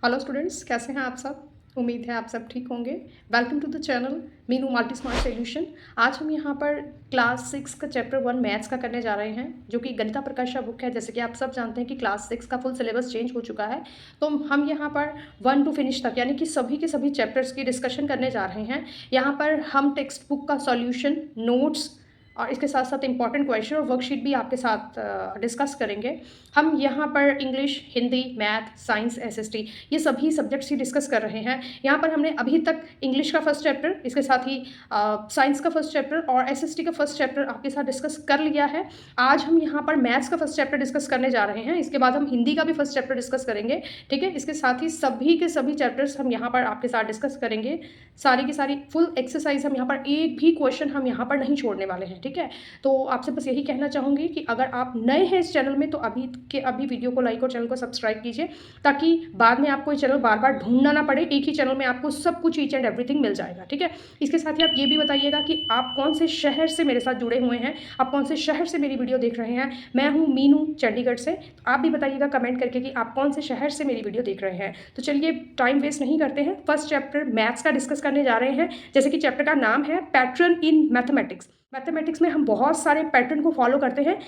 Hello students, कैसे हैं आप सब। उम्मीद है आप सब ठीक होंगे। Welcome to the channel Meenu multi smart solution. आज हम यहाँ पर क्लास 6 का चैप्टर 1 मैथ्स का करने जा रहे हैं, जो कि गणिता प्रकाशा बुक है। जैसे कि आप सब जानते हैं कि क्लास 6 का फुल सिलेबस चेंज हो चुका है, तो हम यहाँ पर 1 टू फिनिश तक यानी कि सभी के सभी चैप्टर्स की डिस्कशन करने जा रहे हैं। यहाँ पर हम टेक्स्ट बुक का सॉल्यूशन, नोट्स और इसके साथ साथ इंपॉर्टेंट क्वेश्चन और वर्कशीट भी आपके साथ डिस्कस करेंगे। हम यहाँ पर English, Hindi, math, science, SST ये सभी सब्जेक्ट्स ही डिस्कस कर रहे हैं। यहाँ पर हमने अभी तक इंग्लिश का फर्स्ट चैप्टर, इसके साथ ही साइंस का फर्स्ट चैप्टर और एसएसटी का फर्स्ट चैप्टर आपके साथ डिस्कस कर लिया है। आज हम यहाँ पर मैथ्स का फर्स्ट चैप्टर डिस्कस करने जा रहे हैं। इसके बाद हम हिंदी का भी फर्स्ट चैप्टर डिस्कस करेंगे, ठीक है। इसके साथ ही सभी के सभी चैप्टर्स हम यहाँ पर आपके साथ डिस्कस करेंगे। सारी की सारी फुल एक्सरसाइज हम यहाँ पर, एक भी क्वेश्चन हम यहाँ पर नहीं छोड़ने वाले हैं, ठीक है। तो आपसे बस यही कहना चाहूँगी कि अगर आप नए हैं इस चैनल में तो अभी के अभी वीडियो को लाइक और चैनल को सब्सक्राइब कीजिए, ताकि बाद में आपको ये चैनल बार बार ढूंढना ना पड़े। एक ही चैनल में आपको सब कुछ, ईच एंड एवरीथिंग मिल जाएगा, ठीक है। इसके साथ ही आप ये भी बताइएगा कि आप कौन से शहर से मेरे साथ जुड़े हुए हैं, आप कौन से शहर से मेरी वीडियो देख रहे हैं। मैं हूँ मीनू, चंडीगढ़ से। आप भी बताइएगा कमेंट करके कि आप कौन से शहर से मेरी वीडियो देख रहे हैं। तो चलिए टाइम वेस्ट नहीं करते हैं, फर्स्ट चैप्टर मैथ्स का डिस्कस करने जा रहे हैं। जैसे कि चैप्टर का नाम है पैटर्न इन मैथमेटिक्स। मैथमेटिक्स में हम बहुत सारे पैटर्न को फॉलो करते हैं।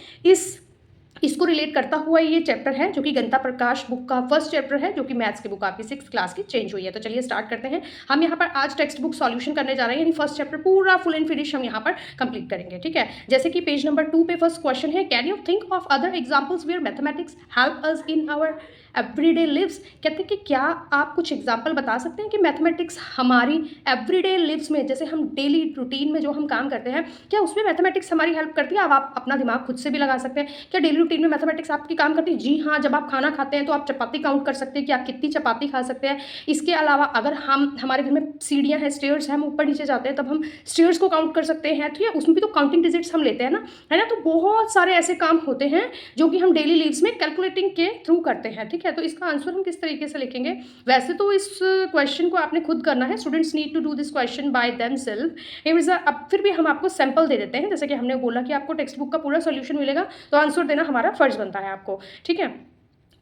इसको रिलेट करता हुआ ये चैप्टर है, जो कि गणिता प्रकाश बुक का फर्स्ट चैप्टर है, जो कि मैथ्स की बुक आपकी 6th क्लास की चेंज हुई है। तो चलिए स्टार्ट करते हैं। हम यहाँ पर आज टेक्स्ट बुक सॉल्यूशन करने जा रहे हैं, यानी फर्स्ट चैप्टर पूरा फुल एंड फिनिश हम यहाँ पर कंप्लीट करेंगे, ठीक है। जैसे कि पेज नंबर 2 पे फर्स्ट क्वेश्चन है, can you think of other examples where mathematics help us in our everyday lives. कहते हैं कि क्या आप कुछ एग्जाम्पल बता सकते हैं कि मैथमेटिक्स हमारी एवरीडे लिव्स में, जैसे हम डेली रूटीन में जो हम काम करते हैं, क्या उसमें मैथमेटिक्स हमारी हेल्प करती है। अब आप अपना दिमाग खुद से भी लगा सकते हैं, क्या डेली रूटीन में मैथमेटिक्स आपकी काम करती है। जी हाँ, जब आप खाना खाते हैं तो आप चपाती काउंट कर सकते हैं कि आप कितनी चपाती खा सकते हैं। इसके अलावा अगर हम, हमारे घर में सीढ़ियाँ हैं, स्टेयर्स हैं, हम ऊपर नीचे जाते हैं, तब हम स्टेयर्स को काउंट कर सकते हैं। तो या उसमें भी तो काउंटिंग डिजिट्स हम लेते हैं ना, है ना। तो बहुत सारे ऐसे काम होते हैं जो कि हम डेली लिव्स में कैलकुलेटिंग के थ्रू करते हैं, ठीक है। तो इसका आंसर हम किस तरीके से लिखेंगे। वैसे तो इस क्वेश्चन को आपने खुद करना है, students need to do this question by themselves. अब फिर भी हम आपको सैंपल दे देते हैं। जैसे कि हमने बोला कि आपको टेक्स्ट बुक का पूरा सोल्यूशन मिलेगा, तो आंसर देना हमारा फर्ज बनता है आपको, ठीक है।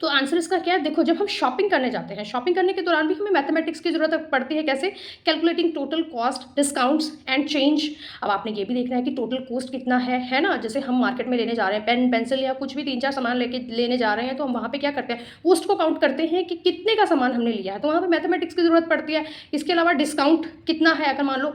तो आंसर इसका क्या है, देखो, जब हम शॉपिंग करने जाते हैं, शॉपिंग करने के दौरान भी हमें मैथमेटिक्स की जरूरत पड़ती है। कैसे, calculating total cost, discounts and change. अब आपने ये भी देखना है कि टोटल कॉस्ट कितना है ना। जैसे हम मार्केट में लेने जा रहे हैं पेन, पेंसिल या कुछ भी 3-4 सामान लेने जा रहे हैं, तो हम वहाँ पे क्या करते हैं, कॉस्ट को काउंट करते हैं कि कितने का सामान हमने लिया है, तो वहाँ पर मैथमेटिक्स की जरूरत पड़ती है। इसके अलावा डिस्काउंट कितना है, अगर मान लो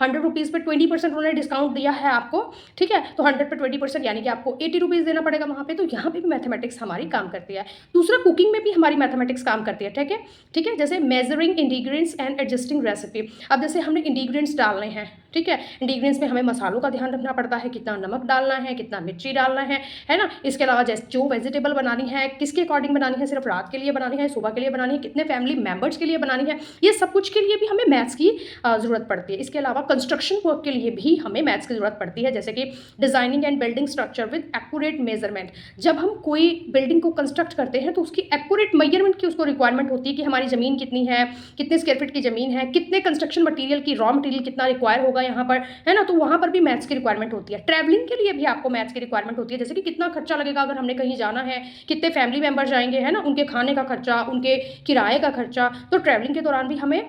100 रुपीज़ पर 20% उन्होंने डिस्काउंट दिया है आपको, ठीक है, तो 100 पर 20% यानी कि आपको 80 रुपीज़ देना पड़ेगा वहाँ पे। तो यहाँ पे भी मैथमेटिक्स हमारी काम करती है। दूसरा, कुकिंग में भी हमारी मैथमेटिक्स काम करती है, ठीक है, ठीक है। जैसे measuring ingredients and adjusting recipe. अब जैसे हमने इंग्रेडिएंट्स डालने हैं, ठीक है, इंग्रेडिएंट्स में हमें मसालों का ध्यान रखना पड़ता है, कितना नमक डालना है, कितना मिर्ची डालना है ना। इसके अलावा जैसे जो वेजिटेबल बनानी है, किसके अकॉर्डिंग बनानी है, सिर्फ रात के लिए बनानी है, सुबह के लिए बनानी है, कितने फैमिली मेंबर्स के लिए बनानी है, ये सब कुछ के लिए भी हमें मैथ्स की ज़रूरत पड़ती है। इसके अलावा कंस्ट्रक्शन वर्क के लिए भी हमें मैथ्स की ज़रूरत पड़ती है, जैसे कि designing and building structure with accurate measurement. जब हम कोई बिल्डिंग को कंस्ट्रक्ट करते हैं तो उसकी एक्यूरेट मेजरमेंट की उसको रिक्वायरमेंट होती है कि हमारी ज़मीन कितनी है, कितने स्क्वायर फीट की ज़मीन है, कितने कंस्ट्रक्शन मटेरियल की, रॉ मटेरियल कितना रिक्वायर होगा यहाँ पर, है ना। तो वहाँ पर भी मैथ्स की रिक्वायरमेंट होती है। ट्रैवलिंग के लिए भी आपको मैथ्स की रिक्वायरमेंट होती है, जैसे कि कितना खर्चा लगेगा अगर हमने कहीं जाना है, कितने फैमिली मेंबर जाएंगे, है ना, उनके खाने का खर्चा, उनके किराए का खर्चा। तो ट्रैवलिंग के दौरान भी हमें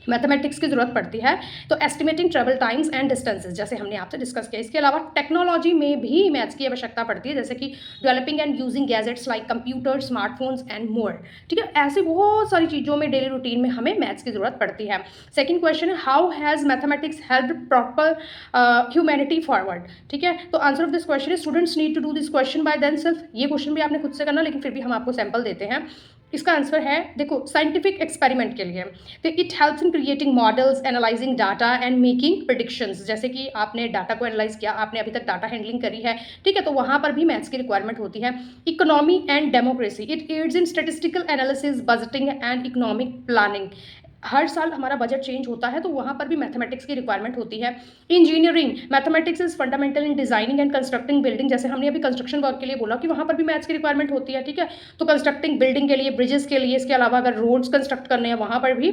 मैथमेटिक्स की जरूरत पड़ती है। तो estimating travel times and distances, जैसे हमने आपसे डिस्कस किया। इसके अलावा टेक्नोलॉजी में भी मैथ्स की आवश्यकता पड़ती है, जैसे कि developing and using gadgets like computer, smartphones and more, ठीक है। ऐसे बहुत सारी चीज़ों में डेली रूटीन में हमें मैथ्स की जरूरत पड़ती है। सेकेंड क्वेश्चन है, how has mathematics help propel humanity forward, ठीक है। तो answer of this question is students need to do this question by themselves. ये क्वेश्चन भी आपने खुद से करना, लेकिन फिर भी हम आपको सैंपल देते हैं। इसका आंसर है, देखो, साइंटिफिक एक्सपेरिमेंट के लिए। तो it helps in creating models, analysing data and making predictions. जैसे कि आपने डाटा को एनालाइज किया, आपने अभी तक डाटा हैंडलिंग करी है, ठीक है, तो वहाँ पर भी मैथ्स की रिक्वायरमेंट होती है। Economy and democracy, it aids in statistical analysis, budgeting and economic planning. हर साल हमारा बजट चेंज होता है, तो वहाँ पर भी मैथमेटिक्स की रिक्वायरमेंट होती है। Engineering, mathematics is fundamental in designing and constructing building. जैसे हमने अभी कंस्ट्रक्शन वर्क के लिए बोला कि वहाँ पर भी मैथ्स की रिक्वायरमेंट होती है, ठीक है। तो कंस्ट्रक्टिंग बिल्डिंग के लिए, ब्रिजेस के लिए, इसके अलावा अगर रोड्स कंस्ट्रक्ट करने हैं वहाँ पर भी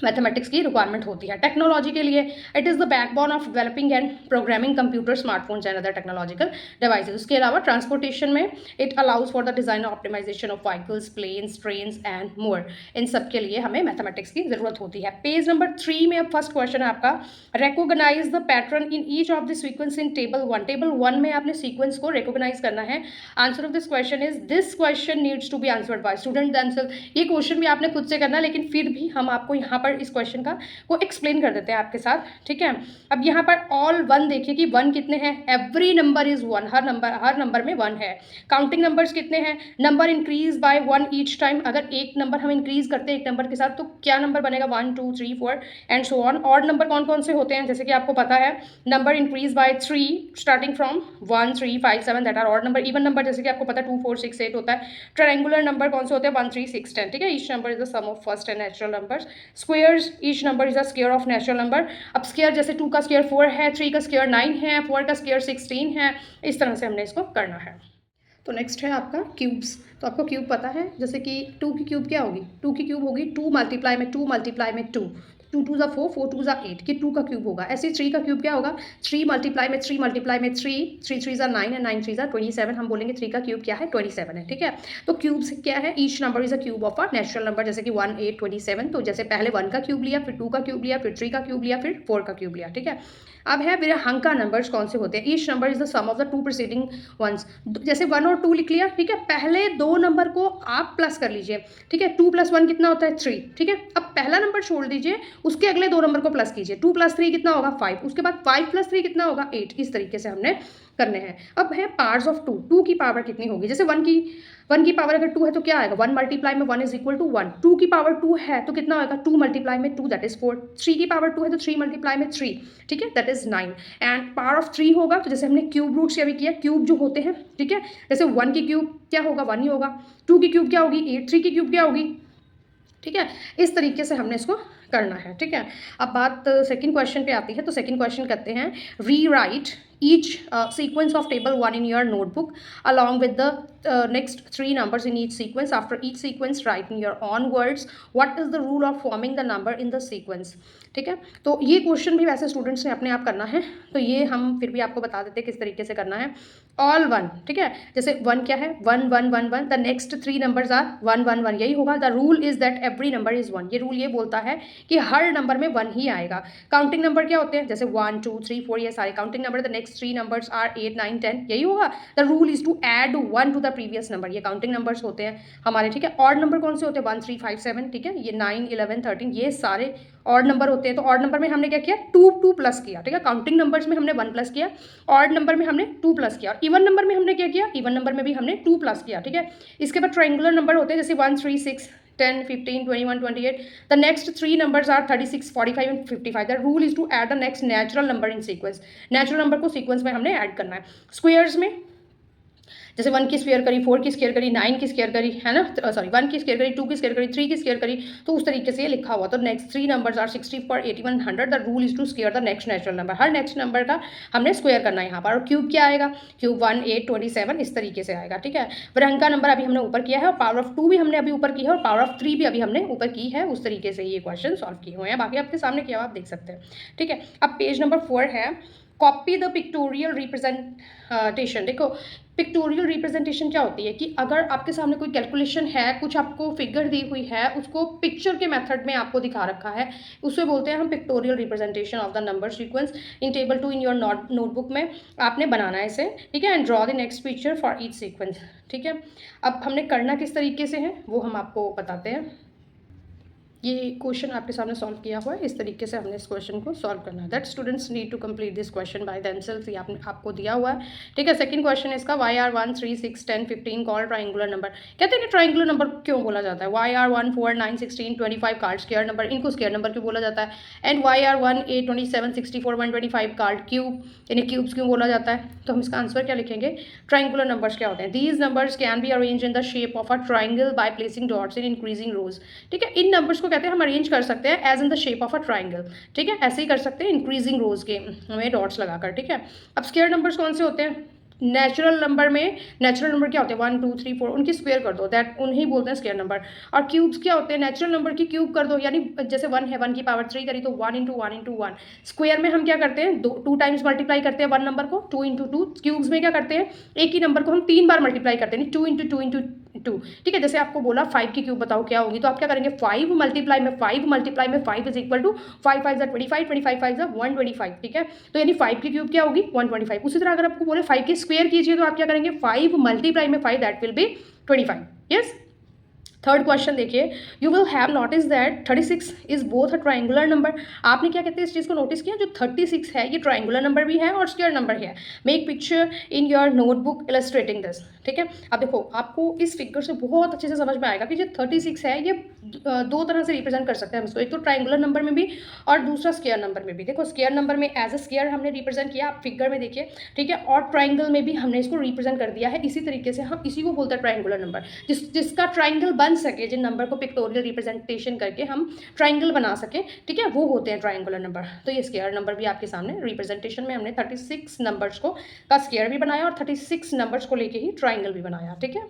मैथमेटिक्स की रिक्वायरमेंट होती है। टेक्नोलॉजी के लिए it is the backbone of developing and programming computer, smartphones and other technological devices. उसके अलावा ट्रांसपोर्टेशन में it allows for the design और optimisation of vehicles, planes, trains and more. इन सब के लिए हमें मैथमेटिक्स की जरूरत होती है। पेज नंबर 3 में अब फर्स्ट क्वेश्चन है आपका, recognise the pattern in each of the sequence in table 1। Table 1 में आपने सीक्वेंस को रिकॉग्नाइज करना है। Answer of this question is, this question needs to be answered by student themselves. ये क्वेश्चन भी आपने खुद से करना है, लेकिन फिर भी हम आपको यहाँ पर इस क्वेश्चन का को एक्सप्लेन कर देते हैं आपके साथ, ठीक है। अब यहाँ पर ऑल 1 देखिए कि 1 कितने हैं, every number is 1, her number में 1 है। काउंटिंग नंबर्स कितने हैं, number increase bye 1 each time. अगर एक नंबर हम इंक्रीज करते हैं एक नंबर के साथ तो क्या नंबर बनेगा, 1 2 3 4 and so on. Odd number कौन कौन से होते हैं, जैसे कि आपको पता है number increase by 3 starting from 1 3 5 7 that are odd number. Even number जैसे कि आपको पता है 2 4 6 8 होता है। ट्रायंगुलर नंबर कौन से होते हैं, 1 3 6 10, ठीक है। Each number is the sum of first and natural numbers. Squares, each number is the square of natural number. अब स्क्वायर जैसे 2 का स्क्वायर 4 है, 3 का स्क्वायर 9 है, 4 का स्क्वायर 16 है। इस तरह से हमने इसको करना है। तो नेक्स्ट है आपका क्यूब्स। तो आपको क्यूब पता है, जैसे कि 2 की क्यूब क्या होगी, 2 की क्यूब होगी 2 मल्टीप्लाई में 2 मल्टीप्लाई में 2, 2 2 ज़ा 4, 4 2 ज़ा 8, कि 2 का क्यूब होगा। ऐसे 3 का क्यूब क्या होगा, 3 मल्टीप्लाई में 3 मल्टीप्लाई में 3, 3 3 ज़ा 9 है, 9 3 ज़ा 27। हम बोलेंगे 3 का क्यूब क्या है, 27 है, ठीक है। तो क्यूब्स क्या है, each number is a cube of a natural number, जैसे कि 1 8 27। तो जैसे पहले 1 का क्यूब लिया, फिर 2 का क्यूब लिया, फिर 3 का क्यूब लिया, फिर 4 का क्यूब लिया, ठीक है। अब है विरहंका नंबर्स कौन से होते हैं, each number is the sum of the 2 preceding ones. जैसे 1 और 2 लिख लिया, ठीक है। पहले 2 नंबर को आप प्लस कर लीजिए, ठीक है। 2 + 1 कितना होता है, 3, ठीक है। अब पहला नंबर छोड़ दीजिए, उसके अगले 2 नंबर को प्लस कीजिए। 2 + 3 कितना होगा, 5। उसके बाद 5 + 3 कितना होगा, 8। इस तरीके से हमने करने हैं। अब है पावर्स ऑफ 2, 2 की पावर कितनी होगी, जैसे 1 की पावर अगर 2 है तो क्या आएगा, 1 मल्टीप्लाई में 1 इज इक्वल टू 1। 2 की पावर 2 है तो कितना होगा, 2 मल्टीप्लाई में 2 दैट इज 4। 3 की पावर 2 है तो 3 मल्टीप्लाई में 3, ठीक है, that is 9। And power of 3 होगा तो जैसे हमने क्यूब रूट से अभी किया, क्यूब जो होते हैं, ठीक है। जैसे 1 की क्यूब क्या होगा, 1 ही होगा। 2 की क्यूब क्या होगी, 8। 3 की क्यूब क्या होगी, ठीक है। इस तरीके से हमने इसको करना है, ठीक है। अब बात सेकंड क्वेश्चन पे आती है। तो सेकंड क्वेश्चन कहते हैं, rewrite each sequence of table 1 in your notebook along with the next 3 numbers in each sequence. After each sequence write in your own words what is the rule of forming the number in the sequence, ठीक है। तो ये question भी वैसे students ने अपने आप करना है, तो ये हम फिर भी आपको बता देते हैं किस तरीके से करना है। ऑल 1, ठीक है। जैसे 1 क्या है, 1 1 1 1, द नेक्स्ट 3 नंबर्स आर 1 1 1, यही होगा। The rule is that every number is 1, ये रूल ये बोलता है कि हर नंबर में 1 ही आएगा। काउंटिंग नंबर क्या होते हैं, जैसे 1 2 3 4, ये सारे counting number. The next 3 numbers are 8 9 10, यही होगा। The rule is to add 1 to the previous number, ये काउंटिंग नंबर्स होते हैं हमारे, ठीक है। ऑड नंबर कौन से होते हैं, 1 3 5 7, ठीक है। ये 9 11 13, ये सारे ऑड नंबर होते हैं। तो ऑड नंबर में हमने क्या किया, 2 प्लस किया, ठीक है। काउंटिंग नंबर्स में हमने 1 प्लस किया, ऑड नंबर में हमने 2 प्लस किया, और इवन नंबर में हमने क्या किया, इवन नंबर में भी हमने 2 प्लस किया, ठीक है। इसके बाद ट्रायंगुलर नंबर होते हैं, जैसे 1 3 6 10 15 21 28. The next 3 numbers are 36 45 and 55. The rule is to add the next natural number in sequence. Natural number को sequence में हमने ऐड करना है। स्क्वायर्स में जैसे 1 की स्क्वायर करी, 4 की स्क्वायर करी, 9 की स्क्वायर करी, है ना, सॉरी 1 की स्क्वायर करी, 2 की स्क्वायर करी, 3 की स्क्वायर करी, तो उस तरीके से ये लिखा हुआ। तो next 3 numbers are 64 81 100। The rule is to square the next natural number, हर नेक्स्ट नंबर का हमने स्क्वायर करना है यहाँ पर। और क्यूब क्या आएगा, क्यूब 1 8 27, इस तरीके से आएगा, ठीक है। वृहंका नंबर अभी हमने ऊपर किया है, और पावर ऑफ 2 भी हमने अभी ऊपर की है, और पावर ऑफ 3 भी अभी हमने ऊपर की है। उस तरीके से ये क्वेश्चन सॉल्व किए हुए हैं, बाकी आपके सामने किया हुआ आप देख सकते हैं, ठीक है। अब पेज नंबर 4 है, कॉपी द पिक्टोरियल रिप्रेजेंटेशन। देखो पिक्टोरियल रिप्रेजेंटेशन क्या होती है कि अगर आपके सामने कोई कैलकुलेशन है, कुछ आपको फिगर दी हुई है, उसको पिक्चर के मेथड में आपको दिखा रखा है, उसे बोलते हैं हम pictorial representation of the number sequence in table 2 in your notebook में आपने बनाना है इसे, ठीक है। And draw the next picture for each sequence, ठीक है। अब हमने करना किस तरीके से है वो हम आपको बताते हैं। ये क्वेश्चन आपके सामने सॉल्व किया हुआ है, इस तरीके से हमने इस क्वेश्चन को सॉल्व करना है। That students need to complete this question by themselves, ये आपको दिया हुआ है, ठीक है। सेकंड क्वेश्चन इसका, why are 1 3 6 10 15 call triangular number. कहते हैं कि ट्राइंगुलर नंबर क्यों बोला जाता है, why are 1 4 9 16 25 called square number, इनको स्क्वायर नंबर क्यों बोला जाता है। And why are 1 8 27 64 125 called cube, यानी क्यूब्स क्यों बोला जाता है। तो हम इसका आंसर क्या लिखेंगे, ट्राइंगुलर नंबर्स क्या होते हैं, these numbers can be arrange in the shape of a triangle by placing dots in increasing rows, ठीक है। इन नंबर्स को कहते हैं हम अरेंज कर सकते हैं as in the shape of a triangle, ठीक है। ऐसे ही कर सकते हैं इंक्रीजिंग रोज के हमें डॉट्स लगाकर, ठीक है। अब स्क्वायर नंबर्स कौन से होते हैं, नेचुरल नंबर क्या होते हैं 1 2 3 4, उनकी स्क्वायर कर दो, दैट उन्हें बोलते हैं स्क्वायर नंबर। और क्यूब्स क्या होते हैं, नेचुरल नंबर की क्यूब कर दो, यानी जैसे 1 है 1 की पावर 3 करी तो 1 इंटू 1 इंटू 1। स्क्वायर में हम क्या करते हैं, 2 टाइम्स मल्टीप्लाई करते हैं 1 नंबर को, 2 इंटू 2। क्यूब्स में क्या करते हैं, एक ही नंबर को हम 3 बार मल्टीप्लाई करते हैं, 2 इंटू 2 इंटू 2। ठीक है, जैसे आपको बोला 5 की क्यूब बताओ क्या होगी, तो आप क्या करेंगे, 5 मल्टीप्लाई में 5 इज इक्वल टू 5 5 25, 25 5 125। ठीक है, तो यानी 5 की क्यूब क्या होगी 125। उसी तरह अगर आपको बोले 5 की स्क्वायर कीजिए तो आप क्या करेंगे, 5 मल्टीप्लाई में 5, that will be 25। Yes, third question देखिए, you will have notice that 36 is both a triangular number. आपने क्या कहते हैं इस चीज़ को नोटिस किया, जो 36 है ये ट्राइंगुलर नंबर भी है और स्क्वायर नंबर है। Make picture in your notebook illustrating this. ठीक है, अब देखो आपको इस फिगर से बहुत अच्छे से समझ में आएगा कि जो 36 है ये दो तरह से रिप्रेजेंट कर सकते हैं हम इसको, एक तो ट्राइंगुलर नंबर में भी और दूसरा स्क्वायर नंबर में भी। देखो स्क्वायर नंबर में एज ए स्क्वायर हमने रिप्रेजेंट किया, आप फिगर में देखिए। ठीक है, और ट्राइंगल में भी हमने इसको रिप्रेजेंट कर दिया है इसी तरीके से, हम इसी को बोलते हैं ट्राइंगुलर नंबर। जिसका ट्राइंगल बन सके, जिन नंबर को पिक्टोरियल रिप्रेजेंटेशन करके हम ट्राइंगल बना सके, ठीक है, वो होते हैं ट्राइंगुलर नंबर। तो ये स्क्वायर नंबर भी आपके सामने रिप्रेजेंटेशन में हमने 36 नंबर्स को का स्क्वायर भी बनाया और 36 नंबर्स को लेके ही ट्राइंगल भी बनाया। ठीक है,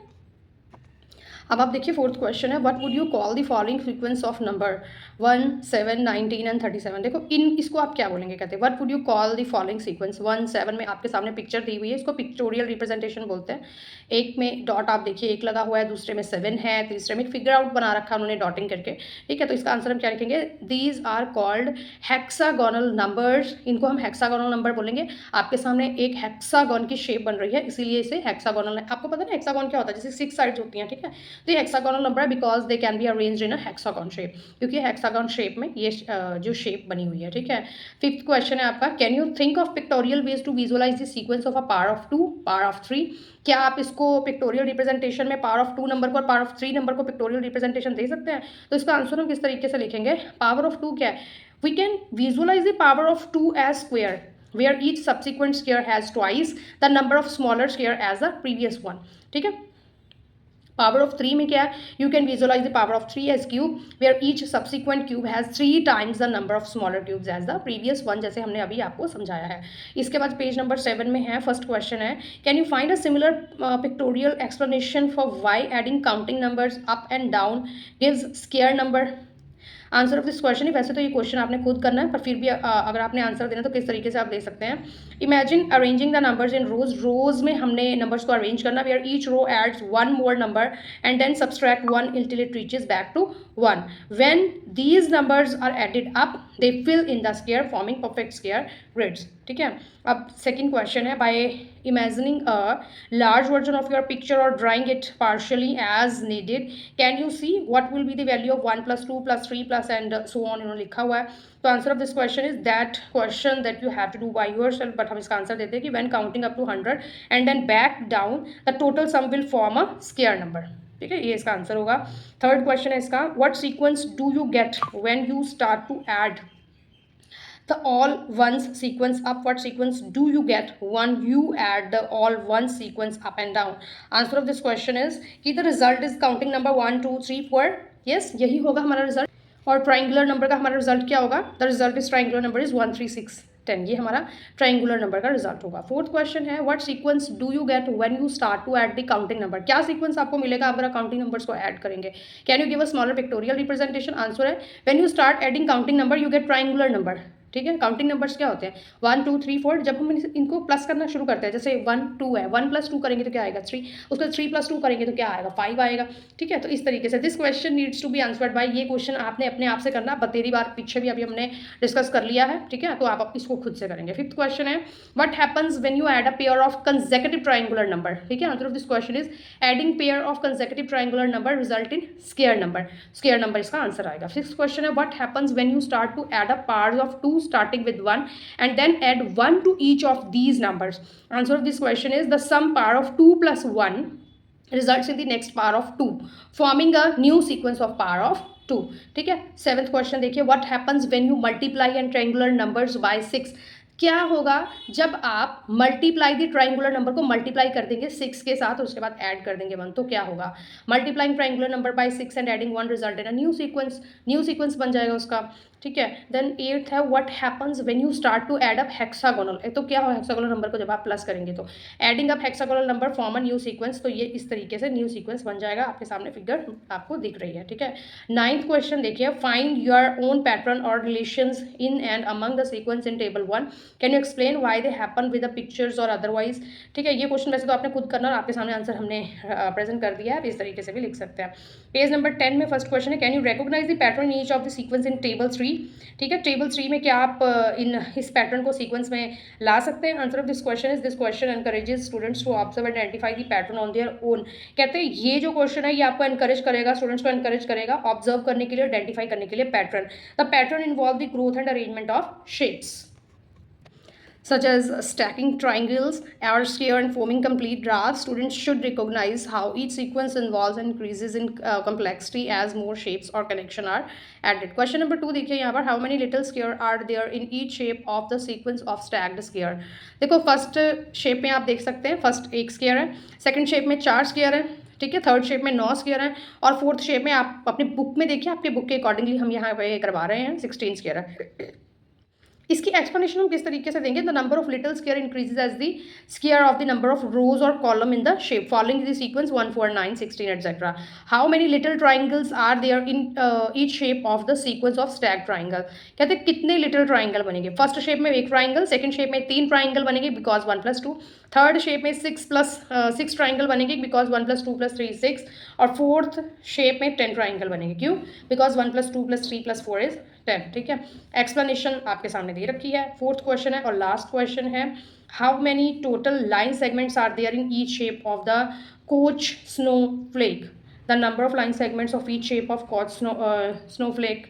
अब आप देखिए फोर्थ क्वेश्चन है, what would you call the following sequence of number 1 7 19 and 37। देखो इसको आप क्या बोलेंगे, कहते हैं what would you call the following sequence. 1 7 में आपके सामने पिक्चर दी हुई है, इसको पिक्टोरियल रिप्रेजेंटेशन बोलते हैं। एक में डॉट आप देखिए, एक लगा हुआ है, दूसरे में 7 है, तीसरे में फिगर आउट बना रखा है उन्होंने डॉटिंग करके। ठीक है, तो इसका आंसर हम क्या लिखेंगे, these are called hexagonal numbers. इनको हम हेक्सागोनल नंबर बोलेंगे। आपके सामने एक हेक्सागोन की शेप बन रही है, इसीलिए इसे हेक्सागोनल है। आपको पता है हेक्सागोन क्या होता है, जैसे 6 साइड्स होती हैं। ठीक है, तो ये हेक्सागोनल नंबर है because they can be arranged in a hexagon shape, क्योंकि हेक्सागोन शेप में ये जो शेप बनी हुई है। ठीक है, फिफ्थ क्वेश्चन है आपका, can you think of pictorial ways to visualise the sequence of a power of 2, power of 3। क्या आप इसको पिक्टोरियल रिप्रेजेंटेशन में पावर ऑफ 2 नंबर को और पावर ऑफ 3 नंबर को पिक्टोरियल रिप्रेजेंटेशन दे सकते हैं। तो इसका आंसर हम किस तरीके से लिखेंगे, पावर ऑफ 2 क्या है, we can visualise the power of 2 as square where each subsequent square has twice the number of smaller square as the previous one। ठीक है, पावर ऑफ 3 में क्या है, you can visualise the power of 3 as cube where each subsequent cube has 3 times the number of smaller cubes as the previous one, जैसे हमने अभी आपको समझाया है। इसके बाद पेज नंबर 7 में है, फर्स्ट क्वेश्चन है, can you find a similar pictorial explanation for why adding counting numbers up and down gives square number. Answer of this question है, वैसे तो ये क्वेश्चन आपने खुद करना है, पर फिर भी अगर आपने आंसर देना तो किस तरीके से आप दे सकते हैं। Imagine arranging the numbers in rows. Rows में हमने नंबर्स को अरेंज करना, where each row adds one more number and then subtract one until it reaches back to 1. When these numbers are added up, they fill in the square forming perfect square grids। ठीक है, अब second question है, by imagining a large version of your picture और drawing it partially as needed, can you see what will be the value of 1 + 2 + 3 + and so on, इन्होंने लिखा हुआ है। तो answer of this question is that question that you have to do by yourself, but हम इसका answer देते हैं कि when counting up to 100 and then back down the total sum will form a square number. ठीक है, ये इसका answer होगा। थर्ड क्वेश्चन है इसका, what sequence do you get when you start to add the all ones sequence up, what sequence do you get when you add the all ones sequence up and down। answer of this question is कि the result is counting number 1 2 3 4। yes, यही होगा हमारा result. और triangular number का हमारा result क्या होगा, the result is triangular number is 1 3 6 10। ये हमारा ट्राइंगुलर नंबर का रिजल्ट होगा। फोर्थ क्वेश्चन है, what sequence do you get when you start to add the counting number. क्या सीक्वेंस आपको मिलेगा अगर आप काउंटिंग नंबर्स को ऐड करेंगे। Can you give a smaller pictorial representation. Answer है, when you start adding counting number you get triangular number. ठीक है, काउंटिंग नंबर्स क्या होते हैं 1 2 3 4। जब हम इनको प्लस करना शुरू करते हैं, जैसे 1 2 है, 1 + 2 करेंगे तो क्या आएगा 3, उसके बाद 3 + 2 करेंगे तो क्या आएगा 5 आएगा। ठीक है, तो इस तरीके से this question needs to be answered by, ये क्वेश्चन आपने अपने आप से करना, बतेरी बार पीछे भी अभी हमने डिस्कस कर लिया है। ठीक है, तो आप इसको खुद से करेंगे। फिफ्थ क्वेश्चन है, what happens when you add a pair of consecutive triangular number. ठीक है, answer of this question is adding pair of consecutive triangular number result in square number. Square number इसका आंसर आएगा। सिक्स्थ क्वेश्चन है, what happens when you start to add a parts of 2 starting with 1 and then add 1 to each of these numbers। answer of this question is the sum power of 2 + 1 results in the next power of 2 forming a new sequence of power of 2। ठीक है, seventh question देखिए, what happens when you multiply and triangular numbers by 6। क्या होगा जब आप multiply the triangular number को multiply कर देंगे 6 के साथ, उसके बाद ऐड कर देंगे 1, तो क्या होगा? Multiplying triangular number by 6 and adding 1 result in a new sequence बन जाएगा उसका, ठीक है। देन 8th है what happens when you start to add up hexagonal. तो क्या हो हेक्सागोनल नंबर को जब आप प्लस करेंगे तो adding up hexagonal number form a new sequence, तो ये इस तरीके से न्यू सीक्वेंस बन जाएगा। आपके सामने फिगर आपको दिख रही है, ठीक है। 9th क्वेश्चन देखिए, फाइंड योर ओन पैटर्न और relations in and among the sequence in table 1, can you explain why they happen with the pictures और अदरवाइज, ठीक है। ये क्वेश्चन वैसे तो आपने खुद करना और आपके सामने आंसर हमने प्रेजेंट कर दिया है, आप इस तरीके से भी लिख सकते हैं। पेज नंबर 10 में फर्स्ट क्वेश्चन है, can you recognise the pattern each of the sequence in table 3, ठीक है। टेबल 3 में क्या आप इस पैटर्न को सीक्वेंस में ला सकते हैं? Answer of this question is, this question encourages students to observe and identify the pattern on their own. कहते हैं ये जो क्वेश्चन है ये आपको एनकरेज करेगा, स्टूडेंट्स को एनकरेज करेगा ऑब्जर्व करने के लिए, आइडेंटिफाई करने के लिए pattern. The pattern involve the growth and arrangement of shapes such as stacking triangles, R-square and forming complete graphs. Students should recognize how each sequence involves and increases in complexity as more shapes or connection are added. Question number 2 देखिए यहाँ पर, how many little square are there in each shape of the sequence of stacked square? देखो first shape में आप देख सकते हैं first एक स्क्वायर है, सेकंड शेप में 4 स्क्वायर है, ठीक है, थर्ड शेप में 9 स्क्वायर है, और फोर्थ शेप में आप अपने बुक में देखिए, आपके बुक के अकॉर्डिंगली हम यहाँ पे करवा रहे हैं 16 स्क्वायर है। इसकी एक्सप्लेनेशन हम किस तरीके से देंगे? The number of little square increases as the square of the number of rows और column in the shape following the sequence 1 4 9 16 etcetera. How many little triangles are there in each shape of the sequence of stack triangle. कहते हैं कितने little triangle बनेंगे? First shape में 1 triangle, second shape में 3 triangle बनेंगे because 1 + 2, third shape में 6 triangle बनेंगे because 1 + 2 + 3 6, और फोर्थ शेप में 10 ट्राइंगल बनेंगे। क्यों? बिकॉज 1 + 2 + 3 + 4 इज 10, ठीक है। एक्सप्लेनेशन आपके सामने दे रखी है। फोर्थ क्वेश्चन है और लास्ट क्वेश्चन है, how many total line segments are there in each shape of the Koch snowflake. The number of line segments of each shape of Koch snowflake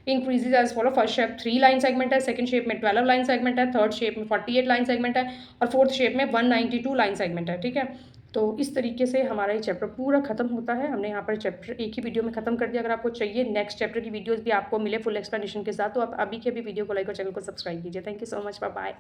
increases as follow. First shape 3 line segment है, second shape में 12 line segment है, third shape में 48 line segment है, और fourth shape में 192 line segment है, ठीक है। तो इस तरीके से हमारा ये चैप्टर पूरा खत्म होता है। हमने यहाँ पर चैप्टर एक ही वीडियो में खत्म कर दिया। अगर आपको चाहिए नेक्स्ट चैप्टर की वीडियोस भी आपको मिले फुल एक्सप्लेनेशन के साथ, तो आप अभी के अभी वीडियो को लाइक और चैनल को सब्सक्राइब कीजिए। Thank you so much, bye bye.